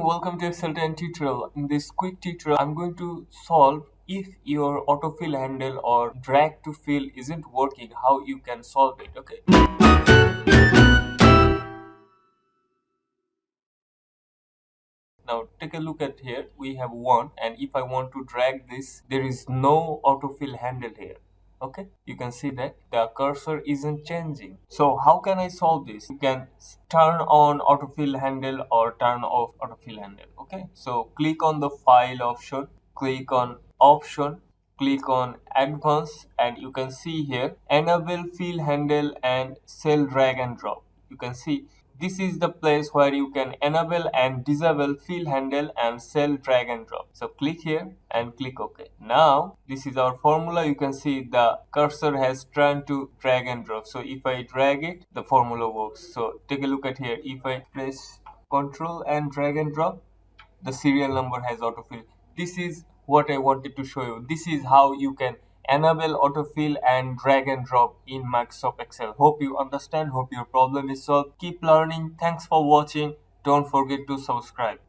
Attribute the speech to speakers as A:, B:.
A: Welcome to Excel 10 tutorial. In this quick tutorial, I'm going to solve if your autofill handle or drag to fill isn't working, how you can solve it. Okay. Now take a look at here. We have one, and if I want to drag this, there is no autofill handle here. Okay, you can see that the cursor isn't changing. So how can I solve this? You can turn on autofill handle or turn off autofill handle. Okay, so click on the file option, click on option, click on advanced, and you can see here enable fill handle and cell drag and drop. You can see this is the place where you can enable and disable fill handle and cell drag and drop. So click here and click OK. Now this is our formula. You can see the cursor has turned to drag and drop. So if I drag it, the formula works. So take a look at here. If I press Control and drag and drop, the serial number has autofill. This is what I wanted to show you. This is how you can enable autofill and drag and drop in Microsoft Excel. Hope you understand. Hope your problem is solved. Keep learning. Thanks for watching. Don't forget to subscribe.